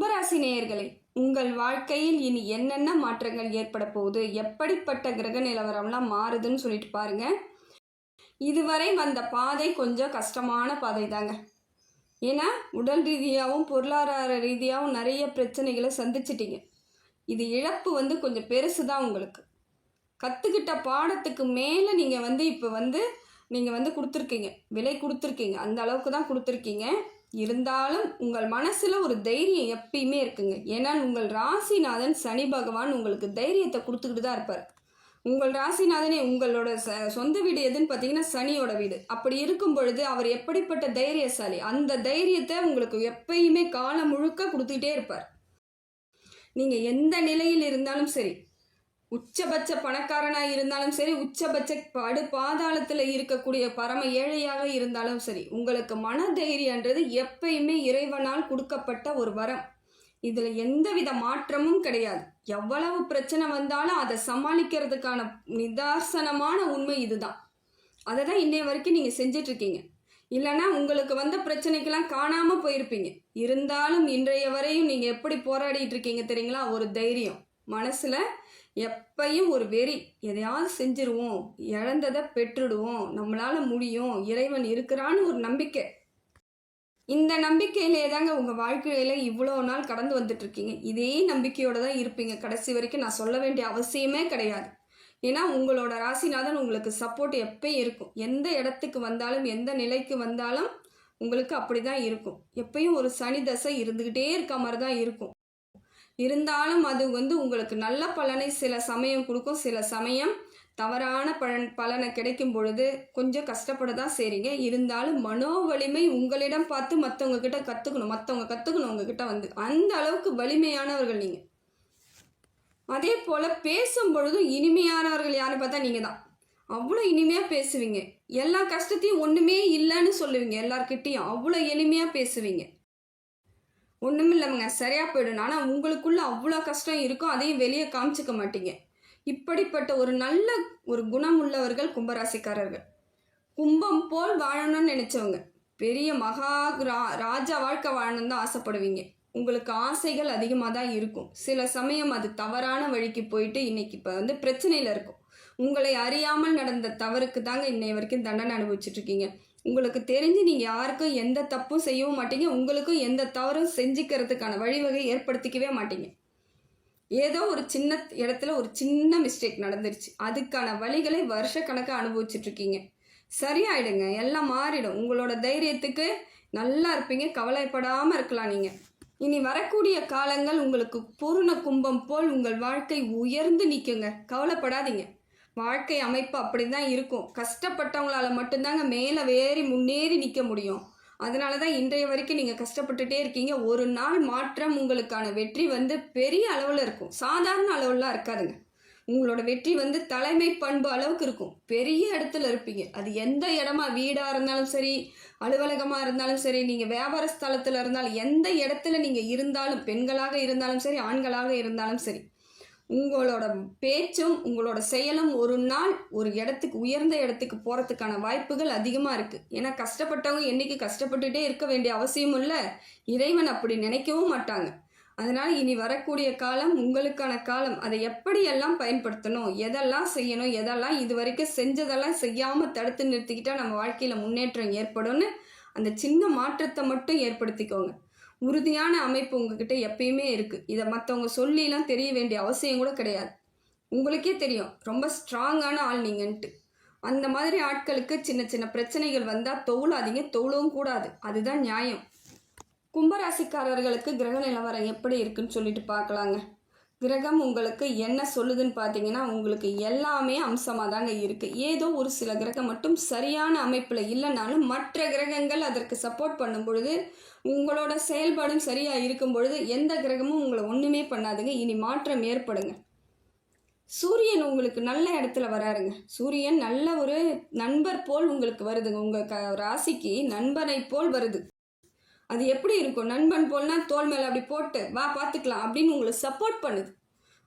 கும்பராசி நேயர்களே, உங்கள் வாழ்க்கையில் இனி என்னென்ன மாற்றங்கள் ஏற்பட போகுது, எப்படிப்பட்ட கிரக நிலவரம்லாம் மாறுதுன்னு சொல்லிட்டு பாருங்க. இதுவரை வந்த பாதை கொஞ்சம் கஷ்டமான பாதை தாங்க. ஏன்னா உடல் ரீதியாகவும் பொருளாதார ரீதியாகவும் நிறைய பிரச்சனைகளை சந்திச்சிட்டீங்க. இது இழப்பு கொஞ்சம் பெருசு தான். உங்களுக்கு கற்றுக்கிட்ட பாடத்துக்கு மேலே நீங்கள் இப்போ நீங்கள் கொடுத்துருக்கீங்க, விலை கொடுத்துருக்கீங்க, அந்த அளவுக்கு தான் கொடுத்துருக்கீங்க. இருந்தாலும் உங்கள் மனசில் ஒரு தைரியம் எப்பயுமே இருக்குங்க. ஏன்னா உங்கள் ராசிநாதன் சனி பகவான் உங்களுக்கு தைரியத்தை கொடுத்துக்கிட்டு தான் இருப்பார். உங்கள் ராசிநாதனே உங்களோட சொந்த வீடு எதுன்னு பார்த்தீங்கன்னா சனியோட வீடு. அப்படி இருக்கும் பொழுது அவர் எப்படிப்பட்ட தைரியசாலி, அந்த தைரியத்தை உங்களுக்கு எப்பயுமே காலம் முழுக்க கொடுத்துக்கிட்டே இருப்பார். நீங்கள் எந்த நிலையில் இருந்தாலும் சரி, உச்சபட்ச பணக்காரனாக இருந்தாலும் சரி, உச்சபட்ச பாதாளத்தில் இருக்கக்கூடிய பரம ஏழையாக இருந்தாலும் சரி, உங்களுக்கு மன தைரியன்றது எப்பயுமே இறைவனால் கொடுக்கப்பட்ட ஒரு வரம். இதில் எந்தவித மாற்றமும் கிடையாது. எவ்வளவு பிரச்சனை வந்தாலும் அதை சமாளிக்கிறதுக்கான நிதாசனமான உண்மை இதுதான். அதை தான் இன்னைய வரைக்கும் நீங்கள் செஞ்சிட்ருக்கீங்க. இல்லைன்னா உங்களுக்கு வந்த பிரச்சனைக்கெல்லாம் காணாமல் போயிருப்பீங்க. இருந்தாலும் இன்றைய வரையும் நீங்கள் எப்படி போராடிட்டு இருக்கீங்க தெரியுங்களா? ஒரு தைரியம் மனசில், எப்பையும் ஒரு வெறி, எதையாவது செஞ்சிருவோம், இழந்ததை பெற்றுடுவோம், நம்மளால் முடியும், இறைவன் இருக்கிறான்னு ஒரு நம்பிக்கை. இந்த நம்பிக்கையிலே தாங்க உங்கள் வாழ்க்கையில் இவ்வளோ நாள் கடந்து வந்துட்டுருக்கீங்க. இதே நம்பிக்கையோடு தான் இருப்பீங்க கடைசி வரைக்கும். நான் சொல்ல வேண்டிய அவசியமே கிடையாது. ஏன்னா உங்களோட ராசிநாதன் உங்களுக்கு சப்போர்ட் எப்பயும் இருக்கும். எந்த இடத்துக்கு வந்தாலும், எந்த நிலைக்கு வந்தாலும் உங்களுக்கு அப்படி தான் இருக்கும். எப்பயும் ஒரு சனி தசை இருந்துக்கிட்டே இருக்க மாதிரி தான் இருக்கும். இருந்தாலும் அது உங்களுக்கு நல்ல பலனை சில சமயம் கொடுக்கும். சில சமயம் தவறான பலனை கிடைக்கும் பொழுது கொஞ்சம் கஷ்டப்பட தான் செய்றீங்க. இருந்தாலும் மனோ வலிமை உங்களிடம் பார்த்து மற்றவங்க கிட்ட கற்றுக்கணும். உங்ககிட்ட அந்த அளவுக்கு வலிமையானவர்கள் நீங்கள். அதே போல் பேசும் பொழுதும் இனிமையானவர்கள் யாரை பார்த்தா நீங்கள் தான். அவ்வளோ இனிமையாக பேசுவீங்க. எல்லா கஷ்டத்தையும் ஒன்றுமே இல்லைன்னு சொல்லுவீங்க. எல்லார்கிட்டையும் அவ்வளோ எளிமையாக பேசுவீங்க. ஒன்றும் இல்லைங்க, சரியாக போயிடும். ஆனால் உங்களுக்குள்ள அவ்வளோ கஷ்டம் இருக்கும், அதையும் வெளியே காமிச்சிக்க மாட்டீங்க. இப்படிப்பட்ட நல்ல ஒரு குணம் உள்ளவர்கள் கும்பராசிக்காரர்கள். கும்பம் போல் வாழணும்னு நினைச்சவங்க, பெரிய மகா ராஜா வாழ்க்கை வாழணும்னு தான் ஆசைப்படுவீங்க. உங்களுக்கு ஆசைகள் அதிகமாக தான் இருக்கும். சில சமயம் அது தவறான வழிக்கு போயிட்டு இன்னைக்கு இப்போ பிரச்சனையில் இருக்கும். உங்களை அறியாமல் நடந்த தவறுக்கு தாங்க இன்னைய வரைக்கும் தண்டனை அனுபவிச்சுட்ருக்கீங்க. உங்களுக்கு தெரிஞ்சு நீங்கள் யாருக்கும் எந்த தப்பும் செய்யவும் மாட்டீங்க, உங்களுக்கும் எந்த தவறும் செஞ்சுக்கிறதுக்கான வழிவகை ஏற்படுத்திக்கவே மாட்டீங்க. ஏதோ ஒரு சின்ன இடத்துல ஒரு சின்ன மிஸ்டேக் நடந்துருச்சு, அதுக்கான வழிகளை வருஷக்கணக்காக அனுபவிச்சுட்ருக்கீங்க. சரியாயிடுங்க, எல்லாம் மாறிடும். உங்களோட தைரியத்துக்கு நல்லா இருப்பீங்க, கவலைப்படாமல் இருக்கலாம். நீங்கள் இனி வரக்கூடிய காலங்கள் உங்களுக்கு பூர்ண கும்பம் போல் உங்கள் வாழ்க்கை உயர்ந்து நிற்குங்க. கவலைப்படாதீங்க. வாழ்க்கை அமைப்பு அப்படி தான் இருக்கும். கஷ்டப்பட்டவங்களால மட்டும்தாங்க மேலே முன்னேறி நிற்க முடியும். அதனால தான் இன்றைய வரைக்கும் நீங்கள் கஷ்டப்பட்டுட்டே இருக்கீங்க. ஒரு நாள் மாற்றம் உங்களுக்கான வெற்றி பெரிய அளவில் இருக்கும். சாதாரண அளவுலாம் இருக்காதுங்க. உங்களோட வெற்றி தலைமை பண்பு அளவுக்கு இருக்கும். பெரிய இடத்துல இருப்பீங்க. அது எந்த இடமா, வீடாக இருந்தாலும் சரி, அலுவலகமாக இருந்தாலும் சரி, நீங்கள் வியாபார ஸ்தலத்தில் இருந்தாலும், எந்த இடத்துல நீங்கள் இருந்தாலும், பெண்களாக இருந்தாலும் சரி, ஆண்களாக இருந்தாலும் சரி, உங்களோட பேச்சும் உங்களோட செயலும் ஒரு நாள் ஒரு இடத்துக்கு, உயர்ந்த இடத்துக்கு போகிறதுக்கான வாய்ப்புகள் அதிகமாக இருக்குது. ஏன்னா கஷ்டப்பட்டவங்க என்றைக்கு கஷ்டப்பட்டுகிட்டே இருக்க வேண்டிய அவசியமும் இல்லை. இறைவன் அப்படி நினைக்கவும் மாட்டாங்க. அதனால் இனி வரக்கூடிய காலம் உங்களுக்கான காலம். அதை எப்படியெல்லாம் பயன்படுத்தணும், எதெல்லாம் செய்யணும், எதெல்லாம் இது வரைக்கும் செஞ்சதெல்லாம் செய்யாமல் தடுத்து நிறுத்திக்கிட்டால் நம்ம வாழ்க்கையில் முன்னேற்றம் ஏற்படும்னு அந்த சின்ன மாற்றத்தை மட்டும் ஏற்படுத்திக்கோங்க. உறுதியான அமைப்பு உங்ககிட்ட எப்பயுமே இருக்குது. இதை மற்றவங்க சொல்லிலாம் தெரிய வேண்டிய அவசியம் கூட கிடையாது. உங்களுக்கே தெரியும் ரொம்ப ஸ்ட்ராங்கான ஆள் நீங்கன்ட்டு. அந்த மாதிரி ஆட்களுக்கு சின்ன சின்ன பிரச்சனைகள் வந்தால் தொழாதீங்க, தொழவும் கூடாது. அதுதான் நியாயம். கும்பராசிக்காரர்களுக்கு கிரக நிலவரம் எப்படி இருக்குன்னு சொல்லிட்டு பார்க்கலாங்க. கிரகம் உங்களுக்கு என்ன சொல்லுதுன்னு பார்த்தீங்கன்னா, உங்களுக்கு எல்லாமே அம்சமாக தாங்க இருக்குது. ஏதோ ஒரு சில கிரகம் மட்டும் சரியான அமைப்பில் இல்லைனாலும் மற்ற கிரகங்கள் அதற்கு சப்போர்ட் பண்ணும் பொழுது, உங்களோட செயல்பாடும் சரியாக இருக்கும் பொழுது எந்த கிரகமும் உங்களை ஒன்றுமே பண்ணாதுங்க. இனி மாற்றம் ஏற்படுங்க. சூரியன் உங்களுக்கு நல்ல இடத்துல வராருங்க. சூரியன் நல்ல ஒரு நண்பர் போல் உங்களுக்கு வருதுங்க. உங்கள் ராசிக்கு நண்பனை போல் வருது. அது எப்படி இருக்கும்? நண்பன் போல்னா தோல் மேலே அப்படி போட்டு வா பார்த்துக்கலாம் அப்படின்னு உங்களை சப்போர்ட் பண்ணுது.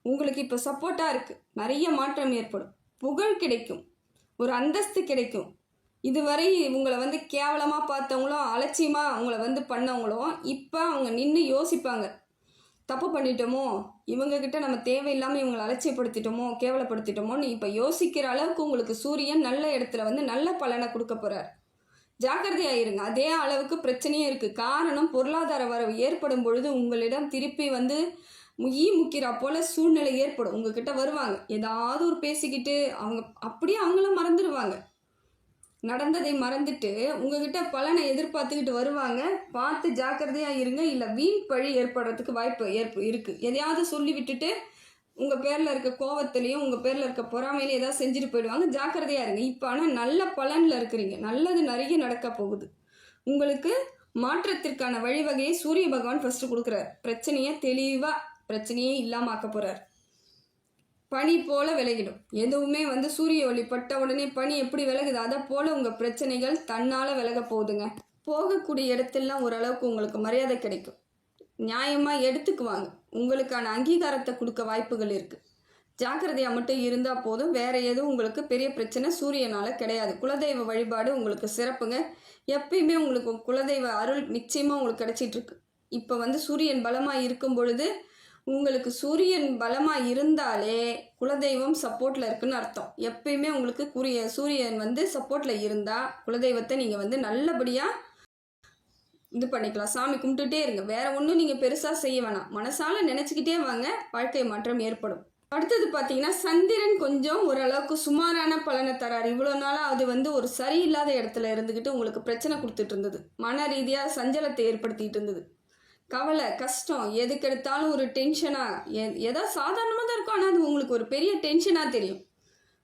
உங்களுக்கு இப்போ சப்போர்ட்டாக இருக்குது. நிறைய மாற்றம் ஏற்படும். புகழ் கிடைக்கும், ஒரு அந்தஸ்து கிடைக்கும். இதுவரை உங்களை கேவலமாக பார்த்தவங்களும், அலட்சியமாக உங்களை பண்ணவங்களும் இப்போ அவங்க நின்று யோசிப்பாங்க. தப்பு பண்ணிட்டோமோ, இவங்கக்கிட்ட நம்ம தேவையில்லாமல் இவங்களை அலட்சியப்படுத்திட்டோமோ, கேவலப்படுத்திட்டோமோன்னு இப்போ யோசிக்கிற அளவுக்கு உங்களுக்கு சூரியன் நல்ல இடத்துல வந்து நல்ல பலனை கொடுக்க போகிறார். ஜாக்கிரதையாயிருங்க. அதே அளவுக்கு பிரச்சனையும் இருக்குது. காரணம் பொருளாதார வரவு ஏற்படும் பொழுது உங்களிடம் திருப்பி வந்து முக்கிரா போல் சூழ்நிலை ஏற்படும். உங்ககிட்ட வருவாங்க, ஏதாவது ஒரு பேசிக்கிட்டு அவங்க அப்படியே அவங்களும் மறந்துடுவாங்க. நடந்ததை மறந்துட்டு உங்ககிட்ட பலனை எதிர்பார்த்துக்கிட்டு வருவாங்க. பார்த்து ஜாக்கிரதையாக இருங்க. இல்லை வீண் பழி ஏற்படுறதுக்கு வாய்ப்பு இருக்குது. எதையாவது சொல்லி விட்டுட்டு உங்கள் பேரில் இருக்க கோவத்துலேயும் உங்கள் பேரில் இருக்க பொறாமையிலையும் ஏதாவது செஞ்சுட்டு போயிடுவாங்க. ஜாக்கிரதையாக இருங்க. இப்போ ஆனால் நல்ல பலனில் இருக்கிறீங்க. நல்லது நிறைய நடக்க போகுது. உங்களுக்கு மாற்றத்திற்கான வழிவகையை சூரிய பகவான் ஃபஸ்ட்டு கொடுக்குறார். பிரச்சனையை தெளிவாக பிரச்சனையே இல்லாமல் ஆக்க போகிறார். பனி போல் விலகிடும். எதுவுமே வந்து சூரிய ஒளி பட்ட உடனே பனி எப்படி விலகுது, அதை போல் உங்கள் பிரச்சனைகள் தன்னால் விலக போகுதுங்க. போகக்கூடிய இடத்துலலாம் ஓரளவுக்கு உங்களுக்கு மரியாதை கிடைக்கும். நியாயமாக எடுத்துக்குவாங்க. உங்களுக்கான அங்கீகாரத்தை கொடுக்க வாய்ப்புகள் இருக்குது. ஜாக்கிரதையாக மட்டும் இருந்தால் போதும். வேறு எதுவும் உங்களுக்கு பெரிய பிரச்சனை சூரியனால் கிடையாது. குலதெய்வ வழிபாடு உங்களுக்கு சிறப்புங்க. எப்பயுமே உங்களுக்கு குலதெய்வ அருள் நிச்சயமாக உங்களுக்கு கிடைச்சிட்ருக்கு. இப்போ வந்து சூரியன் பலமாக இருக்கும் பொழுது உங்களுக்கு சூரியன் பலமாக இருந்தாலே குலதெய்வம் சப்போர்ட்டில் இருக்குன்னு அர்த்தம். எப்பயுமே உங்களுக்கு சூரியன் வந்து சப்போர்ட்டில் இருந்தால் குலதெய்வத்தை நீங்கள் வந்து நல்லபடியாக இது பண்ணிக்கலாம். சாமி கும்பிட்டுட்டே இருங்க. வேறு ஒன்றும் நீங்கள் பெருசாக செய்ய வேணாம். மனசால் நினச்சிக்கிட்டே வாங்க, வாழ்க்கை மாற்றம் ஏற்படும். அடுத்தது பார்த்தீங்கன்னா சந்திரன் கொஞ்சம் ஓரளவுக்கு சுமாரான பலனை தரார். இவ்வளோ நாளாக அது வந்து ஒரு சரியில்லாத இடத்துல இருந்துக்கிட்டு உங்களுக்கு பிரச்சனை கொடுத்துட்டு இருந்தது. மன ரீதியாக சஞ்சலத்தை ஏற்படுத்திகிட்டு இருந்தது. கவலை, கஷ்டம், எதுக்கெடுத்தாலும் ஒரு டென்ஷனாக ஏதோ சாதாரணமாக தான் இருக்கும். ஆனால் அது உங்களுக்கு ஒரு பெரிய டென்ஷனாக தெரியும்.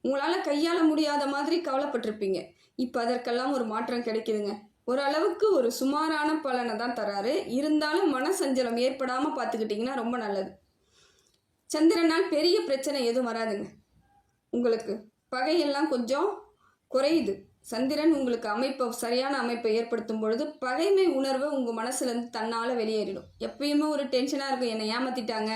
உங்களால் கையாள முடியாத மாதிரி கவலைப்பட்டிருப்பீங்க. இப்போ அதற்கெல்லாம் ஒரு மாற்றம் கிடைக்குதுங்க. ஓரளவுக்கு ஒரு சுமாரான பலனை தான் தராரு. இருந்தாலும் மனசஞ்சலம் ஏற்படாமல் பார்த்துக்கிட்டிங்கன்னா ரொம்ப நல்லது. சந்திரனால் பெரிய பிரச்சனை எதுவும் வராதுங்க. உங்களுக்கு பகையெல்லாம் கொஞ்சம் குறையுது. சந்திரன் உங்களுக்கு சரியான அமைப்பை ஏற்படுத்தும் பொழுது பகைமை உணர்வு உங்கள் மனசுலேருந்து தன்னால் வெளியேறிடும். எப்பயுமே ஒரு டென்ஷனாக இருக்கும். என்னை ஏமாற்றிட்டாங்க,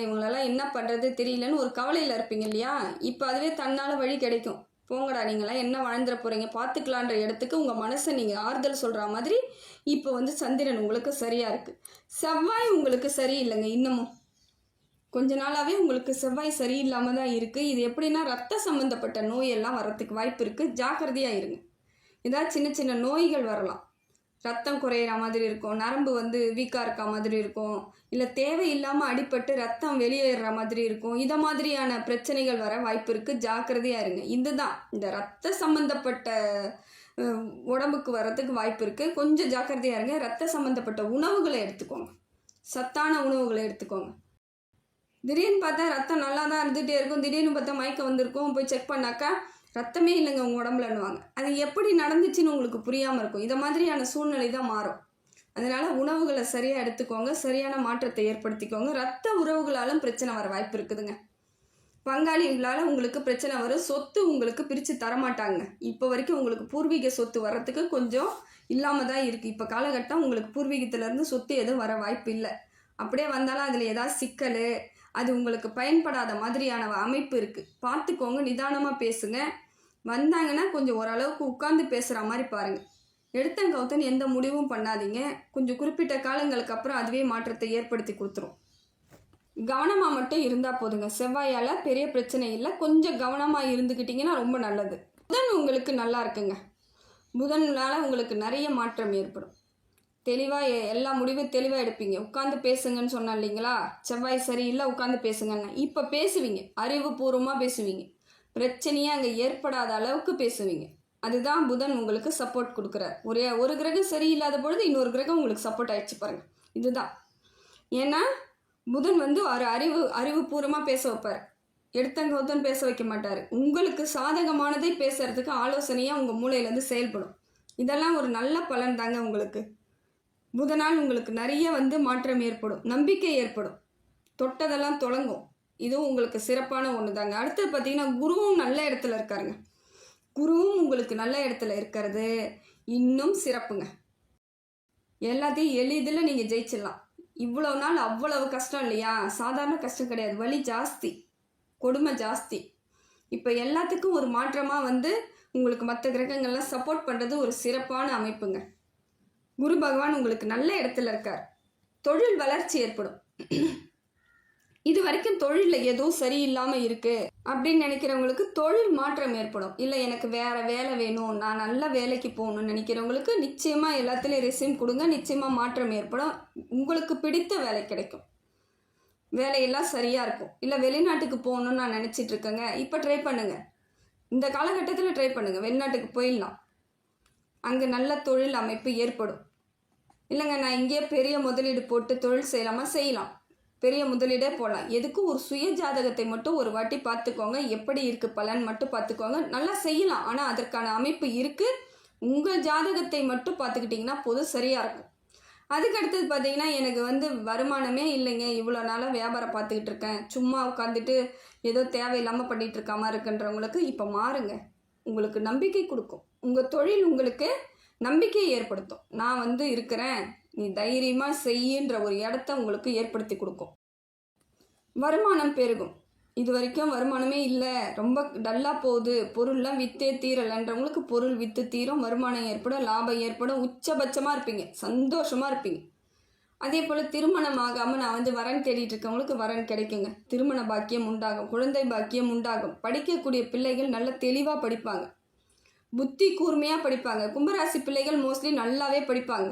இவங்களெல்லாம் என்ன பண்ணுறது தெரியலன்னு ஒரு கவலையில் இருப்பீங்க இல்லையா? இப்போ அதுவே தன்னால் வழி கிடைக்கும். போங்கடா, நீங்களாம் என்ன வாழ்ந்துட போகிறீங்க, பார்த்துக்கலான்ற இடத்துக்கு உங்கள் மனசை நீங்கள் ஆறுதல் சொல்கிற மாதிரி இப்போ வந்து சந்திரன் உங்களுக்கு சரியாக இருக்குது. செவ்வாய் உங்களுக்கு சரியில்லைங்க. இன்னமும் கொஞ்ச நாளாகவே உங்களுக்கு செவ்வாய் சரியில்லாமல் தான் இருக்குது. இது எப்படின்னா ரத்த சம்மந்தப்பட்ட நோயெல்லாம் வரத்துக்கு வாய்ப்பு இருக்குது. ஜாக்கிரதையாக இருங்க. ஏதாவது சின்ன சின்ன நோய்கள் வரலாம். ரத்தம் குறையிற மாதிரி இருக்கும், நரம்பு வந்து வீக்காக இருக்க மாதிரி இருக்கும், இல்லை தேவையில்லாமல் அடிபட்டு ரத்தம் வெளியேற மாதிரி இருக்கும். இதை மாதிரியான பிரச்சனைகள் வர வாய்ப்பு இருக்குது. ஜாக்கிரதையாக இருங்க. இதுதான் இந்த ரத்த சம்மந்தப்பட்ட உடம்புக்கு வர்றதுக்கு வாய்ப்பு இருக்குது. கொஞ்சம் ஜாக்கிரதையாக இருங்க. ரத்த சம்மந்தப்பட்ட உணவுகளை எடுத்துக்கோங்க. சத்தான உணவுகளை எடுத்துக்கோங்க. திடீர்னு பார்த்தா ரத்தம் நல்லா தான் இருந்துகிட்டே இருக்கும். திடீர்னு பார்த்தா மயக்கம் வந்திருக்கும். போய் செக் பண்ணாக்கா ரத்தமே இல்லைங்க உங்கள் உடம்புலன்னுவாங்க. அது எப்படி நடந்துச்சுன்னு உங்களுக்கு புரியாமல் இருக்கும். இதை மாதிரியான சூழ்நிலை தான் மாறும். அதனால் உணவுகளை சரியாக எடுத்துக்கோங்க. சரியான மாற்றத்தை ஏற்படுத்திக்கோங்க. ரத்த உறவுகளாலும் பிரச்சனை வர வாய்ப்பு இருக்குதுங்க. பங்காளிகளால் உங்களுக்கு பிரச்சனை வரும். சொத்து உங்களுக்கு பிரித்து தரமாட்டாங்க. இப்போ வரைக்கும் உங்களுக்கு பூர்வீக சொத்து வர்றதுக்கு கொஞ்சம் இல்லாமல் தான் இருக்குது. இப்போ காலகட்டம் உங்களுக்கு பூர்வீகத்திலேருந்து சொத்து எதுவும் வர வாய்ப்பு இல்லை. அப்படியே வந்தாலும் அதில் ஏதாவது சிக்கல், அது உங்களுக்கு பயன்படாத மாதிரியான அமைப்பு இருக்குது. பார்த்துக்கோங்க. நிதானமாக பேசுங்க. வந்தாங்கன்னா கொஞ்சம் ஓரளவுக்கு உட்காந்து பேசுகிற மாதிரி பாருங்கள். எடுத்தங்கவுத்தன்னு எந்த முடிவும் பண்ணாதீங்க. கொஞ்சம் குறிப்பிட்ட காலங்களுக்கு அப்புறம் அதுவே மாற்றத்தை ஏற்படுத்தி கொடுத்துரும். கவனமாக மட்டும் இருந்தால் போதுங்க. செவ்வாயால் பெரிய பிரச்சனை இல்லை. கொஞ்சம் கவனமாக இருந்துக்கிட்டிங்கன்னா ரொம்ப நல்லது. புதன் உங்களுக்கு நல்லா இருக்குங்க. புதனால் உங்களுக்கு நிறைய மாற்றம் ஏற்படும். தெளிவாக எல்லா முடிவும் தெளிவாக எடுப்பீங்க. உட்காந்து பேசுங்கன்னு சொன்னேன் இல்லைங்களா? செவ்வாய் சரியில்லை, உட்காந்து பேசுங்கன்னு. இப்போ பேசுவீங்க. அறிவுபூர்வமாக பேசுவீங்க. பிரச்சனையே அங்கே ஏற்படாத அளவுக்கு பேசுவீங்க. அதுதான் புதன் உங்களுக்கு சப்போர்ட் கொடுக்குறார். ஒரு கிரகம் சரியில்லாத பொழுது இன்னொரு கிரகம் உங்களுக்கு சப்போர்ட் ஆகிடுச்சு பாருங்கள். இதுதான். ஏன்னா புதன் வந்து ஒரு அறிவுபூர்வமாக பேச வைப்பார். எடுத்தங்கவுத்தன் பேச வைக்க மாட்டார். உங்களுக்கு சாதகமானதை பேசுறதுக்கு ஆலோசனையாக உங்கள் மூளையிலேருந்து செயல்படும். இதெல்லாம் ஒரு நல்ல பலன் தாங்க உங்களுக்கு. புதனால் உங்களுக்கு நிறைய வந்து மாற்றம் ஏற்படும். நம்பிக்கை ஏற்படும். தொட்டதெல்லாம் தொடங்கும். இதுவும் உங்களுக்கு சிறப்பான ஒன்று தாங்க. அடுத்தது பார்த்தீங்கன்னா குருவும் நல்ல இடத்துல இருக்காருங்க. குருவும் உங்களுக்கு நல்ல இடத்துல இருக்கிறது இன்னும் சிறப்புங்க. எல்லாத்தையும் எளிதில் நீங்கள் ஜெயிச்சிடலாம். இவ்வளோ நாள் அவ்வளவு கஷ்டம் இல்லையா? சாதாரண கஷ்டம் கிடையாது. வலி ஜாஸ்தி, கொடுமை ஜாஸ்தி. இப்போ எல்லாத்துக்கும் ஒரு மாற்றமாக வந்து உங்களுக்கு மற்ற கிரகங்கள்லாம் சப்போர்ட் பண்ணுறது ஒரு சிறப்பான அமைப்புங்க. குரு பகவான் உங்களுக்கு நல்ல இடத்துல இருக்கார். தொழில் வளர்ச்சி ஏற்படும். இது வரைக்கும் தொழிலில் எதுவும் சரியில்லாமல் இருக்குது அப்படின்னு நினைக்கிறவங்களுக்கு தொழில் மாற்றம் ஏற்படும். இல்லை எனக்கு வேறு வேலை வேணும், நான் நல்ல வேலைக்கு போகணும்னு நினைக்கிறவங்களுக்கு நிச்சயமாக எல்லாத்துலேயும் ரெஸ்யூம் கொடுங்க, நிச்சயமாக மாற்றம் ஏற்படும். உங்களுக்கு பிடித்த வேலை கிடைக்கும், வேலையெல்லாம் சரியாக இருக்கும். இல்லை வெளிநாட்டுக்கு போகணுன்னு நான் நினச்சிட்டு இருக்கேங்க, இப்போ ட்ரை பண்ணுங்கள், இந்த காலகட்டத்தில் ட்ரை பண்ணுங்கள், வெளிநாட்டுக்கு போயிடலாம், அங்கே நல்ல தொழில் அமைப்பு ஏற்படும். இல்லைங்க நான் இங்கேயே பெரிய முதலீடு போட்டு தொழில் செய்யலாமா, செய்யலாம், பெரிய முதலீடே போகலாம். எதுக்கும் ஒரு சுய ஜாதகத்தை மட்டும் ஒரு வாட்டி பார்த்துக்கோங்க, எப்படி இருக்குது பலன் மட்டும் பார்த்துக்கோங்க, நல்லா செய்யலாம். ஆனால் அதற்கான அமைப்பு இருக்குது, உங்கள் ஜாதகத்தை மட்டும் பார்த்துக்கிட்டிங்கன்னா போதும், சரியாக இருக்கும். அதுக்கு அடுத்தது பார்த்தீங்கன்னா எனக்கு வருமானமே இல்லைங்க, இவ்வளோ நாளாக வியாபாரம் பார்த்துக்கிட்டு இருக்கேன், சும்மா உட்காந்துட்டு ஏதோ தேவையில்லாமல் பண்ணிகிட்டு இருக்காமல் இருக்குன்றவங்களுக்கு இப்போ மாறுங்க, உங்களுக்கு நம்பிக்கை கொடுக்கும். உங்கள் தொழில் உங்களுக்கு நம்பிக்கையை ஏற்படுத்தும். நான் இருக்கிறேன், நீ தைரியமாக செய்யுன்ற ஒரு இடத்த உங்களுக்கு ஏற்படுத்தி கொடுக்கும். வருமானம் பெருகும். இது வரைக்கும் வருமானமே இல்லை, ரொம்ப டல்லாக போகுது, பொருள்லாம் விற்றே தீரலைன்றவங்களுக்கு பொருள் விற்று தீரும், வருமானம் ஏற்படும், லாபம் ஏற்படும், உச்சபட்சமாக இருப்பீங்க, சந்தோஷமாக இருப்பீங்க. அதே போல் திருமணம் ஆகாமல் நான் வரன் தேடிட்டு இருக்கவங்களுக்கு வரன் கிடைக்குங்க, திருமண பாக்கியம் உண்டாகும், குழந்தை பாக்கியம் உண்டாகும். படிக்கக்கூடிய பிள்ளைகள் நல்ல தெளிவாக படிப்பாங்க, புத்தி கூர்மையாக படிப்பாங்க. கும்பராசி பிள்ளைகள் மோஸ்ட்லி நல்லாவே படிப்பாங்க,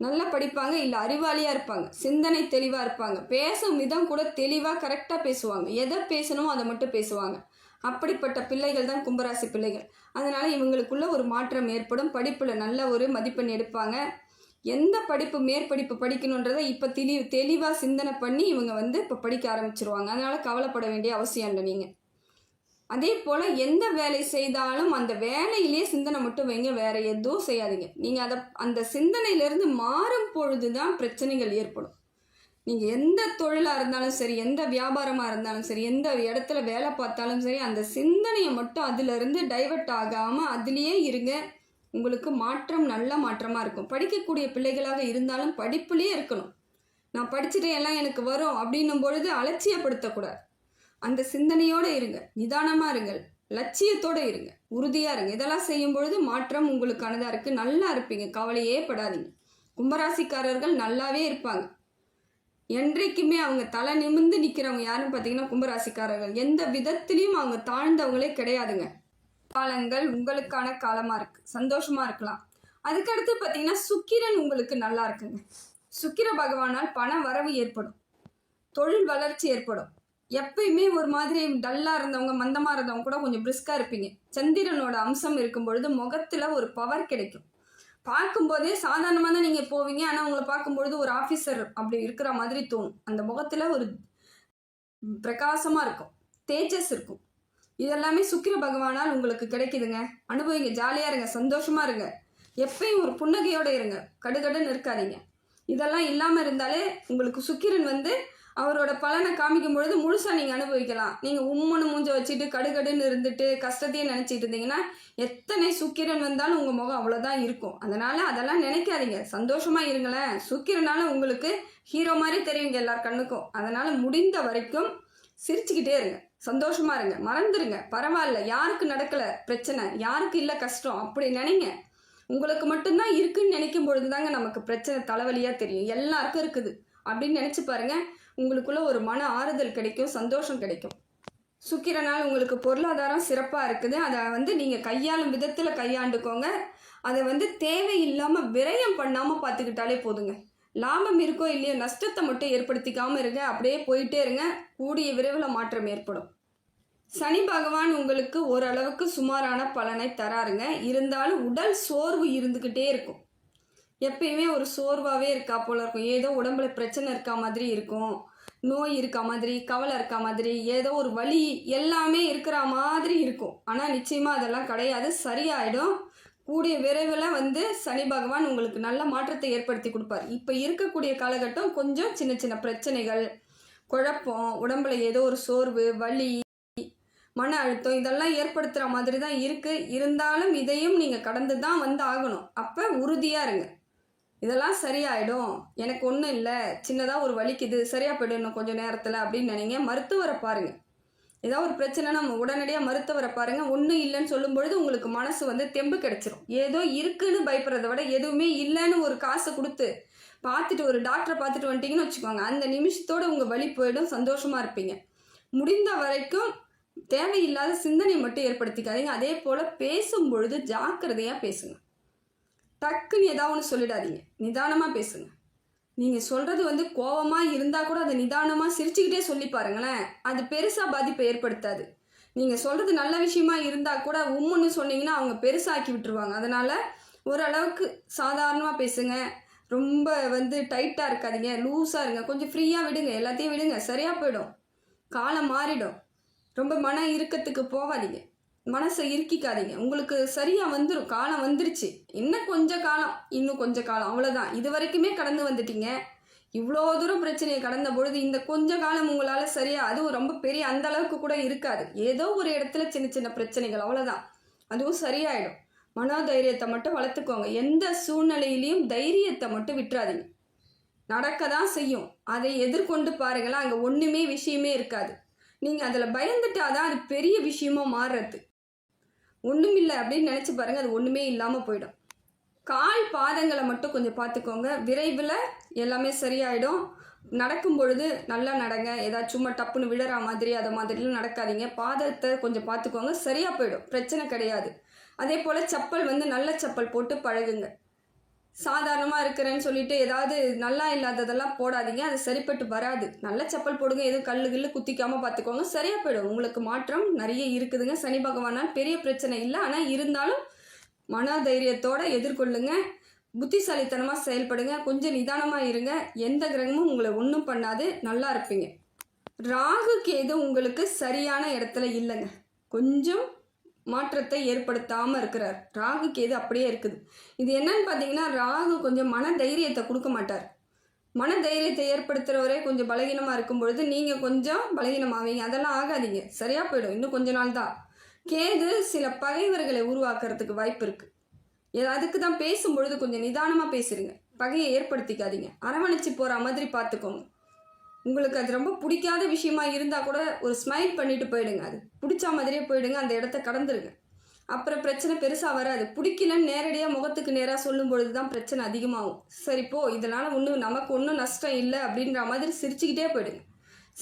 நல்லா படிப்பாங்க, இல்லை அறிவாளியாக இருப்பாங்க, சிந்தனை தெளிவாக இருப்பாங்க, பேசும் விதம் கூட தெளிவாக கரெக்டாக பேசுவாங்க, எதை பேசணுமோ அதை மட்டும் பேசுவாங்க. அப்படிப்பட்ட பிள்ளைகள் தான் கும்பராசி பிள்ளைகள். அதனால் இவங்களுக்குள்ள ஒரு மாற்றம் ஏற்படும், படிப்பில் நல்ல ஒரு மதிப்பெண் எடுப்பாங்க. எந்த படிப்பு மேற்படிப்பு படிக்கணுன்றதை இப்போ தெளிவாக சிந்தனை பண்ணி இவங்க இப்போ படிக்க ஆரம்பிச்சிருவாங்க. அதனால் கவலைப்பட வேண்டிய அவசியம் இல்லை நீங்கள். அதே போல் எந்த வேலை செய்தாலும் அந்த வேலையிலே சிந்தனை மட்டும் வைங்க, வேறு எதுவும் செய்யாதீங்க. நீங்கள் அந்த சிந்தனையிலேருந்து மாறும் பொழுது தான் பிரச்சனைகள் ஏற்படும். நீங்கள் எந்த தொழிலாக இருந்தாலும் சரி, எந்த வியாபாரமாக இருந்தாலும் சரி, எந்த இடத்துல வேலை பார்த்தாலும் சரி, அந்த சிந்தனையை மட்டும் அதிலிருந்து டைவர்ட் ஆகாமல் அதுலேயே இருங்க, உங்களுக்கு மாற்றம் நல்ல மாற்றமாக இருக்கும். படிக்கக்கூடிய பிள்ளைகளாக இருந்தாலும் படிப்புலேயே இருக்கணும். நான் படிச்சுட்டு எல்லாம் எனக்கு வரும் அப்படின்னும் பொழுது அலட்சியப்படுத்தக்கூடாது. அந்த சிந்தனையோடு இருங்க, நிதானமாக இருங்கள், லட்சியத்தோடு இருங்க, உறுதியாக இருங்க. இதெல்லாம் செய்யும் பொழுது மாற்றம் உங்களுக்கானதாக இருக்குது, நல்லா இருப்பீங்க, கவலையே படாதீங்க. கும்பராசிக்காரர்கள் நல்லாவே இருப்பாங்க. என்றைக்குமே அவங்க தலை நிமிர்ந்து நிற்கிறவங்க யாருன்னு பார்த்தீங்கன்னா கும்பராசிக்காரர்கள். எந்த விதத்துலேயும் அவங்க தாழ்ந்தவங்களே கிடையாதுங்க. காலங்கள் உங்களுக்கான காலமாக இருக்குது, சந்தோஷமாக இருக்கலாம். அதுக்கடுத்து பார்த்தீங்கன்னா சுக்கிரன் உங்களுக்கு நல்லா இருக்குங்க. சுக்கிர பகவானால் பண வரவு ஏற்படும், தொழில் வளர்ச்சி ஏற்படும். எப்பயுமே ஒரு மாதிரி டல்லாக இருந்தவங்க, மந்தமாக இருந்தவங்க கூட கொஞ்சம் பிரிஸ்காக இருப்பீங்க. சந்திரனோட அம்சம் இருக்கும் பொழுது முகத்தில் ஒரு பவர் கிடைக்கும். பார்க்கும்போதே சாதாரணமாக தான் நீங்கள் போவீங்க, ஆனால் உங்களை பார்க்கும்பொழுது ஒரு ஆஃபீஸர் அப்படி இருக்கிற மாதிரி தோணும். அந்த முகத்தில் ஒரு பிரகாசமாக இருக்கும், தேஜஸ் இருக்கும். இதெல்லாமே சுக்கிர பகவானால் உங்களுக்கு கிடைக்குதுங்க. அனுபவிங்க, ஜாலியாக இருங்க, சந்தோஷமாக இருங்க, எப்பயும் ஒரு புன்னகையோடு இருங்க, கடுகடுன்னு இருக்காதீங்க. இதெல்லாம் இல்லாமல் இருந்தாலே உங்களுக்கு சுக்கிரன் அவரோட பலனை காமிக்கும் பொழுது முழுசாக நீங்கள் அனுபவிக்கலாம். நீங்கள் உம்முன்னு மூஞ்ச வச்சுட்டு கடுகடுன்னு இருந்துட்டு கஷ்டத்தையே நினச்சிட்டு இருந்தீங்கன்னா எத்தனை சுக்கிரன் வந்தாலும் உங்கள் முகம் அவ்வளோதான் இருக்கும். அதனால் அதெல்லாம் நினைக்காதீங்க, சந்தோஷமாக இருங்களேன். சுக்கிரனால உங்களுக்கு ஹீரோ மாதிரி தெரியுங்க எல்லார் கண்ணுக்கும். அதனால் முடிந்த வரைக்கும் சிரிச்சுக்கிட்டே இருங்க, சந்தோஷமாக இருங்க, மறந்துடுங்க, பரவாயில்ல, யாருக்கு நடக்கலை பிரச்சனை, யாருக்கு இல்லை கஷ்டம், அப்படி நினைங்க. உங்களுக்கு மட்டும்தான் இருக்குன்னு நினைக்கும் பொழுது தாங்க நமக்கு பிரச்சனை தலைவலியாக தெரியும். எல்லாருக்கும் இருக்குது அப்படின்னு நினச்சி பாருங்கள், உங்களுக்குள்ள ஒரு மன ஆறுதல் கிடைக்கும், சந்தோஷம் கிடைக்கும். சுக்கிரனால் உங்களுக்கு பொருளாதாரம் சிறப்பாக இருக்குது. அதை நீங்கள் கையாளும் விதத்தில் கையாண்டுக்கோங்க. அதை தேவையில்லாமல் விரயம் பண்ணாமல் பார்த்துக்கிட்டாலே போதுங்க. லாபம் இருக்கோ இல்லையோ நஷ்டத்தை மட்டும் ஏற்படுத்திக்காமல் இருங்க, அப்படியே போயிட்டே இருங்க, கூடிய விரைவில் மாற்றம் ஏற்படும். சனி பகவான் உங்களுக்கு ஓரளவுக்கு சுமாரான பலனை தராருங்க. இருந்தாலும் உடல் சோர்வு இருந்துக்கிட்டே இருக்கும், எப்பயுமே ஒரு சோர்வாகவே இருக்கா போல இருக்கும், ஏதோ உடம்புல பிரச்சனை இருக்கா மாதிரி இருக்கும், நோய் இருக்கா மாதிரி, கவலை இருக்கா மாதிரி, ஏதோ ஒரு வலி எல்லாமே இருக்கிற மாதிரி இருக்கும். ஆனால் நிச்சயமாக அதெல்லாம் கிடையாது, சரியாயிடும். கூடிய விரைவில் சனி பகவான் உங்களுக்கு நல்ல மாற்றத்தை ஏற்படுத்தி கொடுப்பார். இப்போ இருக்கக்கூடிய காலகட்டம் கொஞ்சம் சின்ன சின்ன பிரச்சனைகள், குழப்பம், உடம்புல ஏதோ ஒரு சோர்வு, வலி, மன அழுத்தம் இதெல்லாம் ஏற்படுத்துகிற மாதிரி தான் இருக்குது. இருந்தாலும் இதையும் நீங்கள் கடந்து தான் ஆகணும். அப்போ உறுதியாக இருங்க, இதெல்லாம் சரியாயிடும், எனக்கு ஒன்றும் இல்லை, சின்னதாக ஒரு வலிக்குது, சரியாக போய்டும் இன்னும் கொஞ்சம் நேரத்தில் அப்படின்னு நினைங்க. மருத்துவரை பாருங்கள், ஏதாவது ஒரு பிரச்சனை நம்ம உடனடியாக மருத்துவரை பாருங்கள். ஒன்றும் இல்லைன்னு சொல்லும் பொழுது உங்களுக்கு மனசு தெம்பு கிடைச்சிரும். ஏதோ இருக்குன்னு பயப்படுறத விட எதுவுமே இல்லைன்னு ஒரு காசை கொடுத்து பார்த்துட்டு ஒரு டாக்டரை பார்த்துட்டு வந்துட்டீங்கன்னு வச்சுக்கோங்க, அந்த நிமிஷத்தோட உங்கள் வலி போயிடும், சந்தோஷமாக இருப்பீங்க. முடிந்த வரைக்கும் தேவையில்லாத சிந்தனை மட்டும் ஏற்படுத்திக்காதீங்க. அதே போல் பேசும் பொழுது ஜாக்கிரதையாக பேசுங்க. டக்குன்னு ஏதாவது ஒன்று சொல்லிடாதீங்க, நிதானமாக பேசுங்க. நீங்கள் சொல்கிறது கோபமாக இருந்தால் கூட அதை நிதானமாக சிரிச்சுக்கிட்டே சொல்லி பாருங்களேன், அது பெருசாக பாதிப்பை ஏற்படுத்தாது. நீங்கள் சொல்கிறது நல்ல விஷயமா இருந்தால் கூட உம்முன்னு சொன்னீங்கன்னா அவங்க பெருசாக்கி விட்டுருவாங்க. அதனால் ஓரளவுக்கு சாதாரணமாக பேசுங்க. ரொம்ப டைட்டாக இருக்காதீங்க, லூஸாக இருங்க, கொஞ்சம் ஃப்ரீயாக விடுங்க, எல்லாத்தையும் விடுங்க, சரியாக போயிடும். காலம் மாறிடும். ரொம்ப மன இறுக்கத்துக்கு போகாதீங்க, மனசை இறுக்கிக்காதீங்க. உங்களுக்கு சரியாக வந்துடும், காலம் வந்துருச்சு, இன்னும் கொஞ்சம் காலம், இன்னும் கொஞ்சம் காலம், அவ்வளோதான். இது வரைக்குமே கடந்து வந்துட்டீங்க. இவ்வளோ தூரம் பிரச்சனையை கடந்த பொழுது இந்த கொஞ்ச காலம் உங்களால் சரியாக, அதுவும் ரொம்ப பெரிய அந்த அளவுக்கு கூட இருக்காது, ஏதோ ஒரு இடத்துல சின்ன சின்ன பிரச்சனைகள், அவ்வளோதான். அதுவும் சரியாயிடும். மனோதைரியத்தை மட்டும் வளர்த்துக்கோங்க. எந்த சூழ்நிலையிலையும் தைரியத்தை மட்டும் விட்டுறாதீங்க. நடக்க தான் செய்யும், அதை எதிர்கொண்டு பாருங்களேன், அங்கே ஒன்றுமே விஷயமே இருக்காது. நீங்கள் அதில் பயந்துட்டாதான் அது பெரிய விஷயமா மாறுறது. ஒன்றுமில்லை அப்படின்னு நினச்சி பாருங்கள், அது ஒன்றுமே இல்லாமல் போயிடும். கால் பாதங்களை மட்டும் கொஞ்சம் பார்த்துக்கோங்க, விரைவில் எல்லாமே சரியாயிடும். நடக்கும் பொழுது நல்லா நடங்க, ஏதாச்சும் சும்மா டப்புன்னு விழற மாதிரி அதை மாதிரிலாம் நடக்காதீங்க. பாதத்தை கொஞ்சம் பார்த்துக்கோங்க, சரியாக போயிடும், பிரச்சனை கிடையாது. அதே போல் செப்பல் நல்ல செப்பல் போட்டு பழகுங்க. சாதாரணமாக இருக்கிறேன்னு சொல்லிட்டு ஏதாவது நல்லா இல்லாததெல்லாம் போடாதீங்க, அது சரிப்பட்டு வராது. நல்ல செப்பல் போடுங்க, எதுவும் கல்லு குத்திக்காமல் பார்த்துக்கோங்க, சரியாக போயிடும். உங்களுக்கு மாற்றம் நிறைய இருக்குதுங்க. சனி பகவானால் பெரிய பிரச்சனை இல்லை, ஆனால் இருந்தாலும் மனோதைரியத்தோடு எதிர்கொள்ளுங்க. புத்திசாலித்தனமாக செயல்படுங்க, கொஞ்சம் நிதானமாக இருங்க. எந்த கிரகமும் உங்களை ஒன்றும் பண்ணாது, நல்லா இருப்பீங்க. ராகு கேது உங்களுக்கு சரியான இடத்துல இல்லைங்க, கொஞ்சம் மாற்றத்தை ஏற்படுத்தாமல் இருக்கிறார். ராகு கேது அப்படியே இருக்குது. இது என்னன்னு பார்த்தீங்கன்னா, ராகு கொஞ்சம் மன தைரியத்தை கொடுக்க மாட்டார். மன தைரியத்தை ஏற்படுத்துகிறவரே கொஞ்சம் பலகீனமாக இருக்கும் பொழுது நீங்கள் கொஞ்சம் பலகீனமாவீங்க. அதெல்லாம் ஆகாதீங்க, சரியாக போயிடும், இன்னும் கொஞ்ச நாள் தான். கேது சில பகைவர்களை உருவாக்குறதுக்கு வாய்ப்பு இருக்குது. அதுக்கு தான் பேசும்பொழுது கொஞ்சம் நிதானமாக பேசுறீங்க, பகையை ஏற்படுத்திக்காதீங்க. அரவணைச்சி போகிற மாதிரி பார்த்துக்கோங்க. உங்களுக்கு அது ரொம்ப பிடிக்காத விஷயமா இருந்தால் கூட ஒரு ஸ்மைல் பண்ணிட்டு போயிடுங்க, அது பிடிச்ச மாதிரியே போயிடுங்க, அந்த இடத்த கடந்துருங்க. அப்புறம் பிரச்சனை பெருசாக வராது. பிடிக்கலன்னு நேரடியாக முகத்துக்கு நேராக சொல்லும் பொழுது தான் பிரச்சனை அதிகமாகும். சரிப்போ இதனால் நமக்கு ஒன்றும் நஷ்டம் இல்லை அப்படின்ற மாதிரி சிரிச்சுக்கிட்டே போயிடுங்க,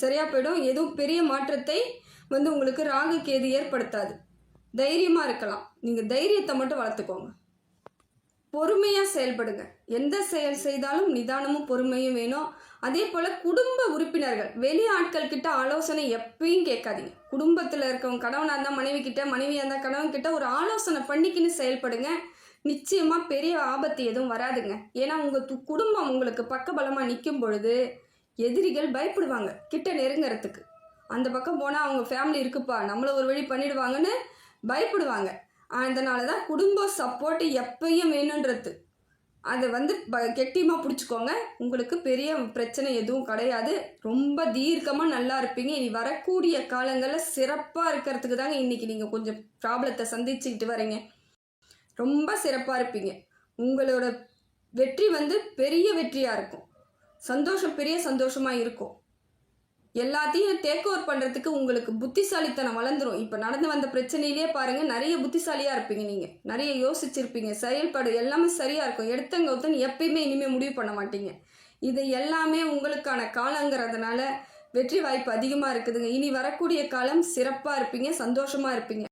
சரியாக போயிடும். எதுவும் பெரிய மாற்றத்தை உங்களுக்கு ராகு கேது ஏற்படுத்தாது. தைரியமாக இருக்கலாம். நீங்கள் தைரியத்தை மட்டும் வளர்த்துக்கோங்க. பொறுமையாக செயல்படுங்க. எந்த செயல் செய்தாலும் நிதானமும் பொறுமையும் வேணும். அதே போல் குடும்ப உறுப்பினர்கள், வெளி ஆட்கள் கிட்ட ஆலோசனை எப்பயும் கேட்காதீங்க. குடும்பத்தில் இருக்கவங்க, கணவனாக இருந்தால் மனைவி கிட்ட, மனைவியாக இருந்தால் கணவன் கிட்ட ஒரு ஆலோசனை பண்ணிக்கின்னு செயல்படுங்க. நிச்சயமாக பெரிய ஆபத்து எதுவும் வராதுங்க. ஏன்னா உங்கள் குடும்பம் உங்களுக்கு பக்கபலமாக நிற்கும் பொழுது எதிரிகள் பயப்படுவாங்க கிட்ட நெருங்கிறதுக்கு. அந்த பக்கம் போனால் அவங்க ஃபேமிலி இருக்குப்பா, நம்மளை ஒரு வழி பண்ணிடுவாங்கன்னு பயப்படுவாங்க. அதனால தான் குடும்ப சப்போர்ட் எப்பயும் வேணுன்றது. அதை கெட்டியமாக பிடிச்சிக்கோங்க. உங்களுக்கு பெரிய பிரச்சனை எதுவும் கிடையாது. ரொம்ப தீர்க்கமாக நல்லா இருப்பீங்க. இனி வரக்கூடிய காலங்களில் சிறப்பாக இருக்கிறதுக்கு தாங்க இன்றைக்கி நீங்கள் கொஞ்சம் ப்ராப்ளத்தை சந்திச்சுக்கிட்டு வரீங்க. ரொம்ப சிறப்பாக இருப்பீங்க. உங்களோட வெற்றி பெரிய வெற்றியாக இருக்கும். சந்தோஷம் பெரிய சந்தோஷமாக இருக்கும். எல்லாத்தையும் டேக் ஓவர் பண்ணுறதுக்கு உங்களுக்கு புத்திசாலித்தனம் வளர்ந்துடும். இப்போ நடந்து வந்த பிரச்சனையிலே பாருங்கள், நிறைய புத்திசாலியாக இருப்பீங்க. நீங்கள் நிறைய யோசிச்சிருப்பீங்க, செயல்பாடு எல்லாமே சரியாக இருக்கும். எடுத்தங்கவுத்தன் எப்பயுமே இனிமேல் முடிவு பண்ண மாட்டீங்க. இது எல்லாமே உங்களுக்கான காலங்கிறதுனால வெற்றி வாய்ப்பு அதிகமாக இருக்குதுங்க. இனி வரக்கூடிய காலம் சிறப்பாக இருப்பீங்க, சந்தோஷமாக இருப்பீங்க.